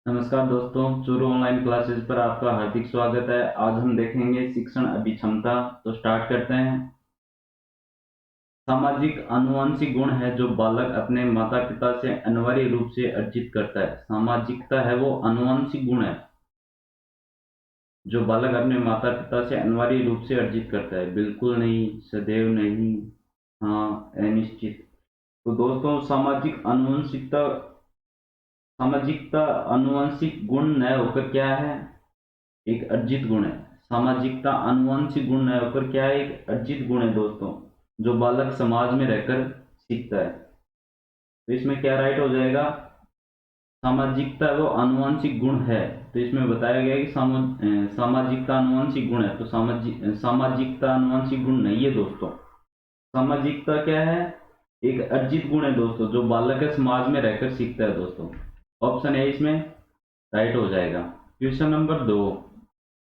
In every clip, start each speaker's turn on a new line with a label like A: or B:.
A: नमस्कार दोस्तों, Churu online classes पर आपका हार्दिक स्वागत है। आज हम देखेंगे शिक्षण अभिक्षमता। तो स्टार्ट करते हैं। सामाजिक आनुवंशिक गुण है जो बालक अपने माता पिता से अनिवार्य रूप से अर्जित करता है। सामाजिकता है वो आनुवंशिक गुण है जो बालक अपने माता पिता से अनिवार्य रूप से अर्जित करता है। बिल्कुल नहीं, सदैव नहीं, हाँ, अनिश्चित। तो दोस्तों, सामाजिकता आनुवंशिक गुण न होकर क्या है? एक अर्जित गुण है। सामाजिकता आनुवंशिक गुण न होकर क्या है? एक अर्जित गुण है दोस्तों, जो बालक समाज में रहकर सीखता है। तो इसमें क्या राइट हो जाएगा? सामाजिकता वो आनुवंशिक गुण है। तो इसमें बताया गया है कि सामाजिकता आनुवंशिक गुण है। तो सामाजिकता आनुवंशिक गुण नहीं है दोस्तों। सामाजिकता क्या है? एक अर्जित गुण है दोस्तों, जो बालक है समाज में रहकर सीखता है दोस्तों। ऑप्शन ए इसमें राइट हो जाएगा। Question number 2।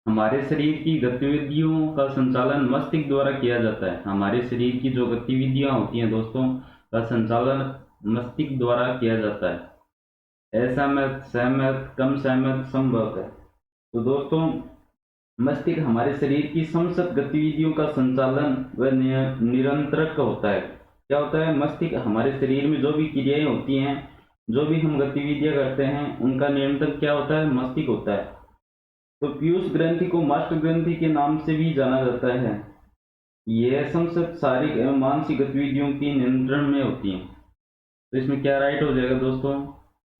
A: हमारे शरीर की गतिविधियों का संचालन मस्तिष्क द्वारा किया जाता है। हमारे शरीर की जो गतिविधियां होती हैं दोस्तों, का संचालन मस्तिष्क द्वारा किया जाता है। असहमत, सहमत, कम सहमत, संभव है। तो दोस्तों, मस्तिष्क हमारे शरीर की समस्त गतिविधियों का संचालन व निरंतरक होता है। क्या होता है? मस्तिष्क हमारे शरीर में जो भी क्रियाएं होती हैं, जो भी हम गतिविधियां करते हैं, उनका नियंत्रण क्या होता है? मस्तिष्क होता है। तो पीयूष ग्रंथि को मास्टर ग्रंथि के नाम से भी जाना जाता है। यह समस्त शारीरिक एवं मानसिक गतिविधियों की नियंत्रण में होती है। तो इसमें क्या राइट हो जाएगा दोस्तों?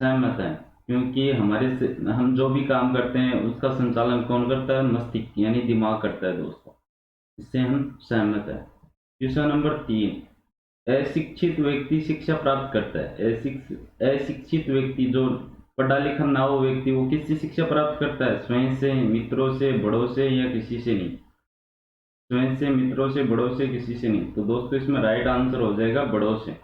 A: सहमत है, क्योंकि हम जो भी काम करते हैं उसका संचालन कौन करता है? मस्तिष्क यानी दिमाग करता है दोस्तों। इससे हम सहमत है। Question number 3। अशिक्षित व्यक्ति शिक्षा प्राप्त करता है। अशिक्षित व्यक्ति, जो पढ़ा लिखा ना हो व्यक्ति, वो किससे शिक्षा प्राप्त करता है? स्वयं से, मित्रों से, बड़ों से, या किसी से नहीं? स्वयं से, मित्रों से, बड़ों से, किसी से नहीं। तो दोस्तों, इसमें राइट आंसर हो जाएगा बड़ों से।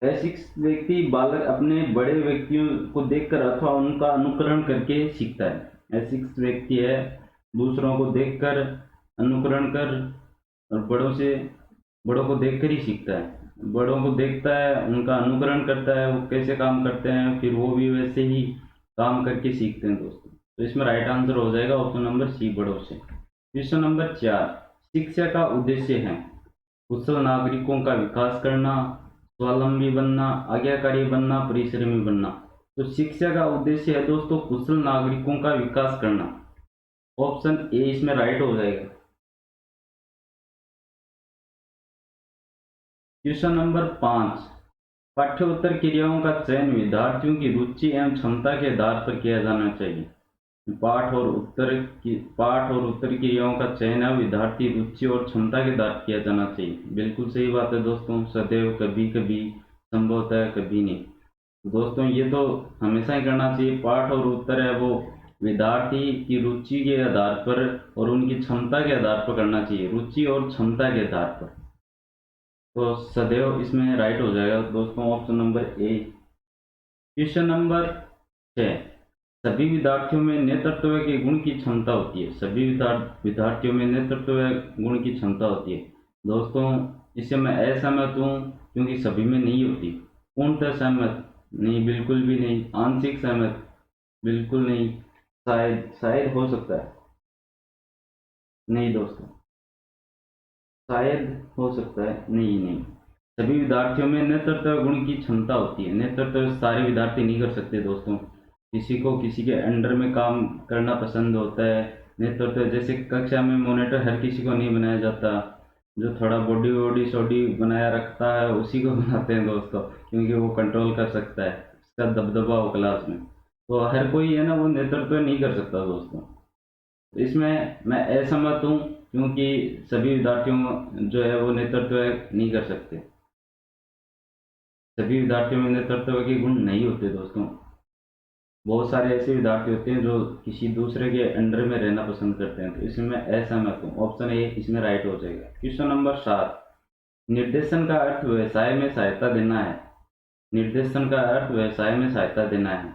A: अशिक्षित व्यक्ति, बालक अपने बड़े व्यक्तियों को देखकर अथवा उनका अनुकरण करके सीखता है। अशिक्षित व्यक्ति है दूसरों को देखकर, अनुकरण कर, और बड़ों को देखकर ही सीखता है। बड़ों को देखता है, उनका अनुकरण करता है, वो कैसे काम करते हैं, फिर वो भी वैसे ही काम करके सीखते हैं दोस्तों। तो इसमें राइट आंसर हो जाएगा ऑप्शन नंबर सी, बड़ों से। Question number 4। शिक्षा का उद्देश्य है कुशल नागरिकों का विकास करना, स्वावलंबी बनना, आज्ञाकारी बनना, परिश्रमी बनना। तो शिक्षा का उद्देश्य है दोस्तों कुशल नागरिकों का विकास करना। ऑप्शन ए इसमें राइट हो जाएगा। Question number 5। पाठ्योत्तर क्रियाओं का चयन विद्यार्थियों की रुचि एवं क्षमता के आधार पर किया जाना चाहिए। पाठ और उत्तर क्रियाओं का चयन है विद्यार्थी रुचि और क्षमता के आधार पर किया जाना चाहिए। बिल्कुल सही बात है दोस्तों। सदैव, कभी कभी, संभवतः, कभी नहीं। दोस्तों, ये तो हमेशा ही करना चाहिए। पाठ और उत्तर है वो विद्यार्थी की रुचि के आधार पर और उनकी क्षमता के आधार पर करना चाहिए। रुचि और क्षमता के आधार पर। तो सदैव इसमें राइट हो जाएगा दोस्तों, option number A. Question number 6। सभी विद्यार्थियों में नेतृत्व के गुण की क्षमता होती है। सभी विद्यार्थियों में नेतृत्व गुण की क्षमता होती है दोस्तों। इससे मैं असहमत हूँ, क्योंकि सभी में नहीं होती। पूर्णतः सहमत नहीं, बिल्कुल भी नहीं। आंशिक सहमत बिल्कुल नहीं। शायद शायद हो सकता है, नहीं दोस्तों, शायद हो सकता है, नहीं नहीं। सभी विद्यार्थियों में नेतृत्व गुण की क्षमता होती है। नेतृत्व सारे विद्यार्थी नहीं कर सकते दोस्तों। किसी को किसी के अंडर में काम करना पसंद होता है। नेतृत्व जैसे कक्षा में मॉनिटर हर किसी को नहीं बनाया जाता। जो थोड़ा बॉडी वॉडी सॉडी बनाया रखता है उसी को बनाते हैं दोस्तों, क्योंकि वो कंट्रोल कर सकता है, उसका दबदबा हो क्लास में। तो हर कोई है ना, वो नेतृत्व नहीं कर सकता दोस्तों। तो इसमें मैं असहमत हूँ, क्योंकि सभी विद्यार्थियों जो है वो नेतृत्व नहीं कर सकते। सभी विद्यार्थियों में नेतृत्व के गुण नहीं होते दोस्तों। बहुत सारे ऐसे विद्यार्थी होते हैं जो किसी दूसरे के अंडर में रहना पसंद करते हैं। तो इसमें मैं असहमत हूँ। ऑप्शन ए इसमें राइट हो जाएगा। Question number 7। निर्देशन का अर्थ व्यवसाय में सहायता देना है। निर्देशन का अर्थ व्यवसाय में सहायता देना है।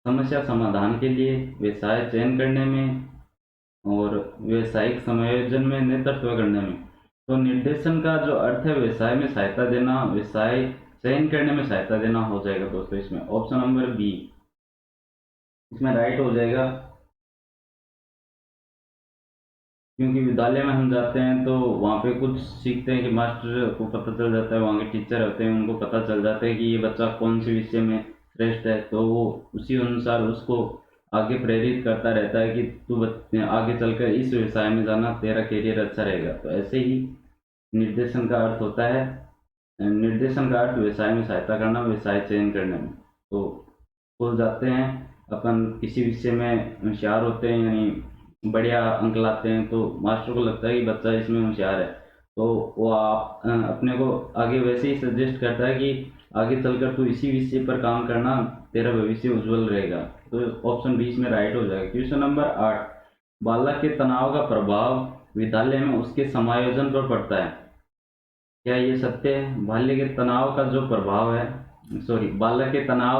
A: समस्या समाधान के लिए, व्यवसाय चयन करने में, और व्यवसायिक समायोजन में नेतृत्व करने में। तो निर्देशन का जो अर्थ है व्यवसाय में सहायता देना, व्यवसाय चयन करने में सहायता देना हो जाएगा दोस्तों। इसमें ऑप्शन नंबर बी। इसमें राइट हो जाएगा, क्योंकि विद्यालय में हम जाते हैं तो वहाँ पे कुछ सीखते हैं कि मास्टर को पता चल जाता है, वहाँ के टीचर होते हैं उनको पता चल जाता है कि ये बच्चा कौन से विषय में श्रेष्ठ है, तो वो उसी अनुसार उसको आगे प्रेरित करता रहता है कि आगे चलकर इस व्यवसाय में जाना, तेरा करियर अच्छा रहेगा। तो ऐसे ही निर्देशन का अर्थ होता है, निर्देशन का अर्थ व्यवसाय में सहायता करना, व्यवसाय चयन करने में। तो स्कूल जाते हैं, अपन किसी विषय में होशियार होते हैं, यानी बढ़िया अंक लाते हैं, तो मास्टर को लगता है कि बच्चा इसमें होशियार है, तो वो आप अपने को आगे वैसे ही सजेस्ट करता है कि आगे चलकर तू इसी विषय पर काम करना, तेरा भविष्य उज्जवल रहेगा। तो ऑप्शन 20 में राइट हो जाएगा। क्वेश्चन नंबर 8, बालक के तनाव का प्रभाव विद्यालय में उसके समायोजन पर पड़ता है, क्या ये सत्य है? बालक के तनाव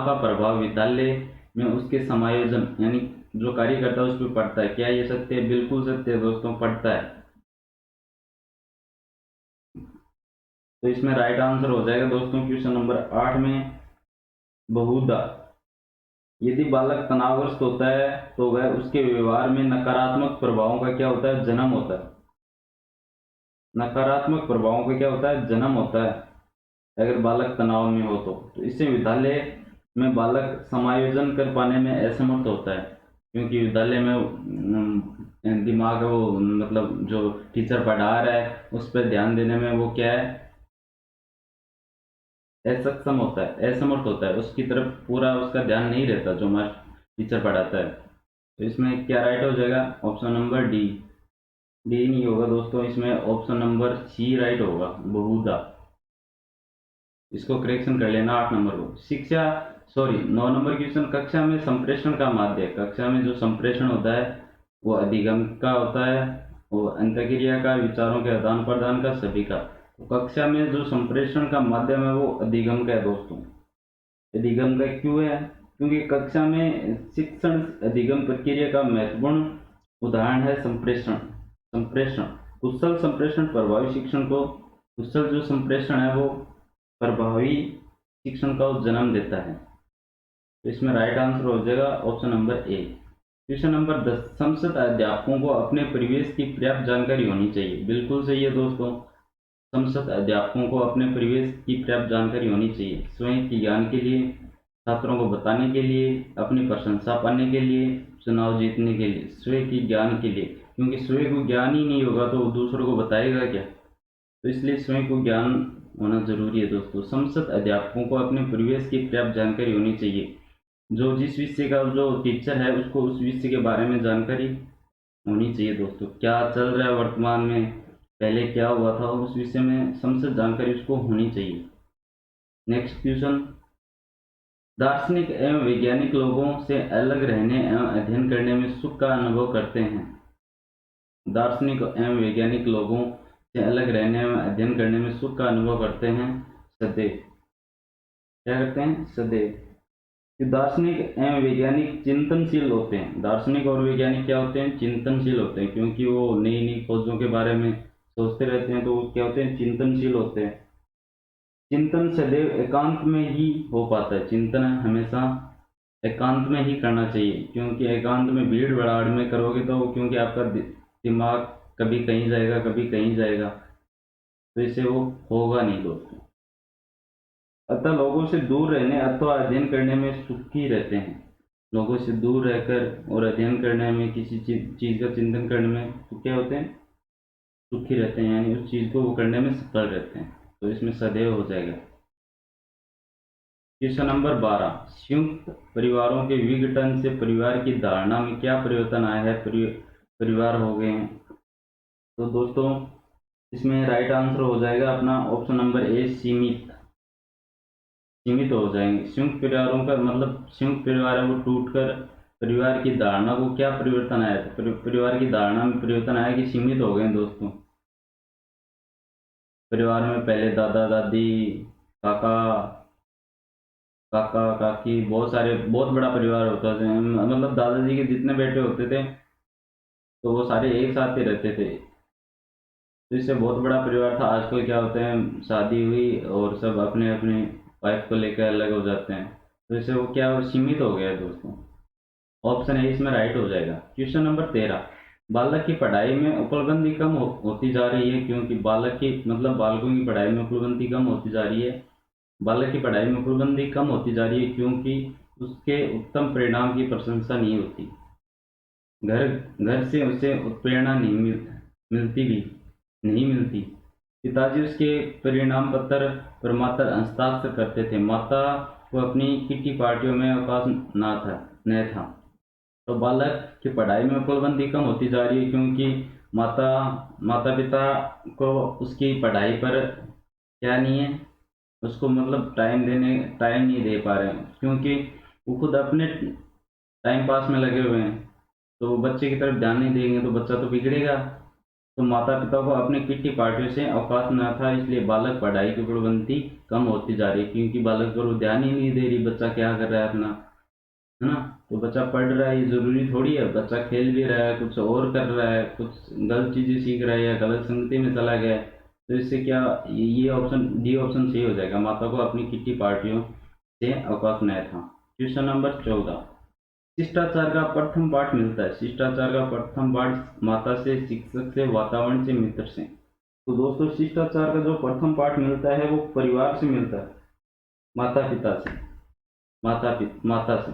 A: का प्रभाव विद्यालय में उसके समायोजन यानी जो कार्य करता है उस पर पड़ता है, क्या ये सत्य है? बिल्कुल सत्य है दोस्तों, पड़ता है। तो इसमें राइट आंसर हो जाएगा दोस्तों क्वेश्चन नंबर 8 में बहुधा। यदि बालक तनावग्रस्त होता है तो वह उसके व्यवहार में नकारात्मक प्रभावों का क्या होता है? जन्म होता है। नकारात्मक प्रभावों का क्या होता है? जन्म होता है, अगर बालक तनाव में हो तो इससे विद्यालय में बालक समायोजन कर पाने में असमर्थ होता है, क्योंकि विद्यालय में दिमाग वो मतलब जो टीचर पढ़ा रहा है उस पर ध्यान देने में वो क्या है, असक्षम होता है, असमर्थ होता है, उसकी तरफ पूरा उसका ध्यान नहीं रहता जो मास्टर टीचर पढ़ाता है। तो इसमें क्या राइट हो जाएगा? Option number D. डी नहीं होगा दोस्तों, इसमें ऑप्शन नंबर सी राइट होगा, बहुधा। इसको करेक्शन कर लेना 8 नंबर को। 9 नंबर क्वेश्चन, कक्षा में संप्रेषण का माध्य, कक्षा में जो संप्रेषण होता है वो अधिगम का होता है, वो अंतःक्रिया का, विचारों के आदान प्रदान का, सभी का। तो कक्षा में जो संप्रेषण का माध्यम है वो अधिगम का है दोस्तों। अधिगम का क्यों है? क्योंकि कक्षा में शिक्षण अधिगम प्रक्रिया का महत्वपूर्ण उदाहरण है संप्रेषण। संप्रेषण कुशल संप्रेषण प्रभावी शिक्षण को, कुशल जो संप्रेषण है वो प्रभावी शिक्षण का जन्म देता है। तो इसमें राइट आंसर हो जाएगा option number A. Question number 10, संसद अध्यापकों को अपने परिवेश की पर्याप्त जानकारी होनी चाहिए, बिल्कुल सही है दोस्तों। संसद अध्यापकों को अपने परिवेश की पर्याप्त जानकारी होनी चाहिए, स्वयं के ज्ञान के लिए, छात्रों को बताने के लिए, अपनी प्रशंसा पाने के लिए, चुनाव जीतने के लिए, स्वयं के ज्ञान के लिए, क्योंकि स्वयं को ज्ञान ही नहीं होगा तो दूसरों को बताएगा क्या, तो इसलिए स्वयं को ज्ञान होना जरूरी है दोस्तों। संसद अध्यापकों को अपने परिवेश की पर्याप्त जानकारी होनी चाहिए, जो जिस विषय का जो टीचर है उसको उस विषय के बारे में जानकारी होनी चाहिए दोस्तों, क्या चल रहा है वर्तमान में, पहले क्या हुआ था, उस विषय में संसद जानकारी उसको होनी चाहिए। नेक्स्ट क्वेश्चन, दार्शनिक एवं वैज्ञानिक लोगों से अलग रहने एवं अध्ययन करने में सुख का अनुभव करते हैं। दार्शनिक एवं वैज्ञानिक लोगों से अलग रहने एवं अध्ययन करने में सुख का अनुभव करते हैं सदैव। क्या करते हैं? सदैव। कि दार्शनिक एवं वैज्ञानिक चिंतनशील होते हैं। दार्शनिक और वैज्ञानिक क्या होते हैं? चिंतनशील होते हैं, क्योंकि वो नई नई खोजों के बारे में सोचते रहते हैं, तो वो क्या होते हैं? चिंतनशील होते हैं। चिंतन सदैव एकांत में ही हो पाता है, चिंतन हमेशा एकांत में ही करना चाहिए, क्योंकि एकांत में भीड़ भड़ाड़ में करोगे तो क्योंकि आपका दिमाग कभी कहीं जाएगा कभी कहीं जाएगा, तो इससे वो होगा नहीं दोस्तों। अतः लोगों से दूर रहने अथवा अध्ययन करने में सुखी रहते हैं। लोगों से दूर रहकर और अध्ययन करने में, किसी चीज का चिंतन करने में तो क्या होते हैं? सुखी रहते हैं, यानी उस चीज को वो करने में सफल रहते हैं। तो इसमें सदैव हो जाएगा। क्वेश्चन नंबर 12, संयुक्त परिवारों के विघटन से परिवार की धारणा में क्या परिवर्तन आया है? परिवार हो गए हैं। तो दोस्तों इसमें राइट आंसर हो जाएगा अपना ऑप्शन नंबर ए, सीमित। सीमित हो जाएंगे। संयुक्त परिवारों का मतलब संयुक्त परिवार है वो टूटकर परिवार की धारणा को क्या परिवर्तन आया? तो परिवार की धारणा में परिवर्तन आया कि सीमित हो गए दोस्तों। परिवार में पहले दादा दादी, काका काका काकी, बहुत सारे, बहुत बड़ा परिवार होता था, मतलब दादाजी के जितने बेटे होते थे तो वो सारे एक साथ ही रहते थे, तो इससे बहुत बड़ा परिवार था। आजकल क्या होते हैं, शादी हुई और सब अपने अपने वाइफ को लेकर अलग हो जाते हैं, तो इससे वो क्या सीमित हो गया है दोस्तों। ऑप्शन ए इसमें राइट हो जाएगा। क्वेश्चन नंबर 13, बालक की पढ़ाई में उपलब्धि कम होती जा रही है, क्योंकि बालक की मतलब बालकों की पढ़ाई में उपलब्धि कम होती जा रही है। बालक की पढ़ाई में उपलब्धि कम होती जा रही है क्योंकि उसके उत्तम परिणाम की प्रशंसा नहीं होती। घर घर से उसे उत्प्रेरणा नहीं मिलती भी नहीं मिलती। पिताजी उसके परिणाम पत्र पर मात्र हस्ताक्षर करते थे। माता को अपनी किटी पार्टियों में अवकाश न था। तो बालक की पढ़ाई में उपलब्धि कम होती जा रही है क्योंकि माता माता पिता को उसकी पढ़ाई पर क्या नहीं है, उसको मतलब टाइम नहीं दे पा रहे हैं, क्योंकि वो खुद अपने टाइम पास में लगे हुए हैं। तो बच्चे की तरफ ध्यान नहीं देंगे तो बच्चा तो बिगड़ेगा। तो माता पिता को अपनी किट्टी पार्टियों से अवकाश न था, इसलिए बालक पढ़ाई की प्रवृत्ति कम होती जा रही है, क्योंकि बालक पर वो ध्यान ही नहीं दे रही बच्चा क्या कर रहा है अपना, है ना। तो बच्चा पढ़ रहा है ये जरूरी थोड़ी है, बच्चा खेल भी रहा है, कुछ और कर रहा है, कुछ गलत चीजें सीख रहा है या गलत संगति में चला गया है। तो इससे क्या, ये ऑप्शन डी ऑप्शन सही हो जाएगा, माता को अपनी किट्टी पार्टियों से अवकाश न था। क्वेश्चन नंबर 14, शिष्टाचार का प्रथम पाठ मिलता है। शिष्टाचार का प्रथम पाठ माता से, शिक्षक से, वातावरण से, मित्र से। तो दोस्तों शिष्टाचार का जो प्रथम पाठ मिलता है वो परिवार से मिलता है, माता पिता से, माता से,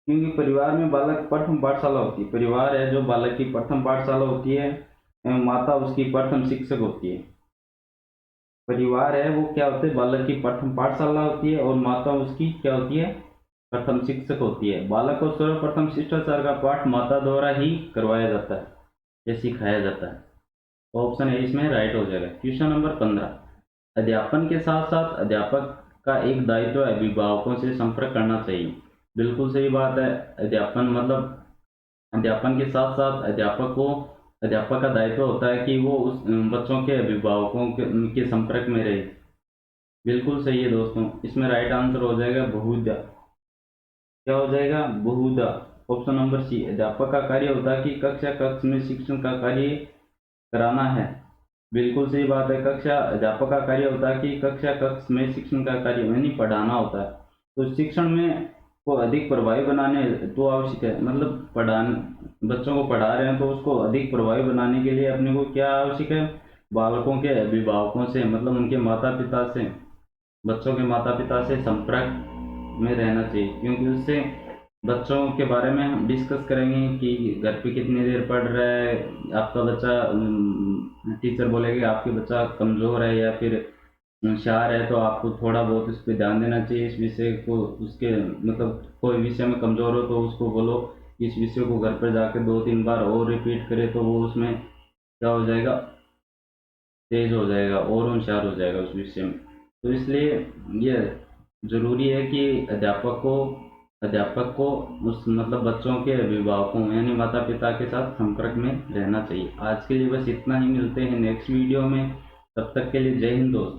A: क्योंकि परिवार में बालक प्रथम पाठशाला होती है। परिवार है जो बालक की प्रथम पाठशाला होती है एवं माता उसकी प्रथम शिक्षक होती है। परिवार है वो क्या होते हैं, बालक की प्रथम पाठशाला होती है और माता उसकी क्या होती है, प्रथम शिक्षक होती है। बालक को सर्वप्रथम शिष्टाचार का पाठ माता द्वारा ही करवाया जाता है या सिखाया जाता है। ऑप्शन ए इसमें राइट हो जाएगा। क्वेश्चन नंबर 15, अध्यापन के साथ साथ अध्यापक का एक दायित्व अभिभावकों से संपर्क करना चाहिए। बिल्कुल सही बात है। अध्यापन मतलब अध्यापन के साथ साथ अध्यापक का दायित्व होता है कि वो उस बच्चों के अभिभावकों के संपर्क में रहे। बिल्कुल सही है दोस्तों, इसमें राइट आंसर हो जाएगा बहुधा। क्या हो जाएगा, बहुधा। ऑप्शन नंबर सी, अध्यापक का कार्य होता है कि कक्षा कक्ष में शिक्षण का कार्य कराना है। बिल्कुल सही बात है, कक्षा अध्यापक का कार्य होता है कि कक्षा कक्ष में शिक्षण का कार्य यानी पढ़ाना होता है। तो शिक्षण में को अधिक प्रभावी बनाने तो आवश्यक है, मतलब पढ़ाने बच्चों को पढ़ा रहे हैं तो उसको अधिक प्रभावी बनाने के लिए अपने को क्या आवश्यक है, बालकों के अभिभावकों से मतलब उनके माता पिता से, बच्चों के माता पिता से संपर्क में रहना चाहिए, क्योंकि उससे बच्चों के बारे में हम डिस्कस करेंगे कि घर पे कितनी देर पढ़ रहा है आपका बच्चा। टीचर बोलेगा आपके बच्चा कमज़ोर है या फिर होशियार है तो आपको थोड़ा बहुत इस पर ध्यान देना चाहिए। इस विषय को उसके मतलब कोई विषय में कमज़ोर हो तो उसको बोलो इस विषय को घर पर जाकर 2-3 बार और रिपीट करे तो वो उसमें क्या हो जाएगा, तेज हो जाएगा और होशियार हो जाएगा उस विषय में। तो इसलिए ये जरूरी है कि अध्यापक को उस मतलब बच्चों के अभिभावकों यानी माता पिता के साथ संपर्क में रहना चाहिए। आज के लिए बस इतना ही, मिलते हैं नेक्स्ट वीडियो में, तब तक के लिए जय हिंद दोस्तों।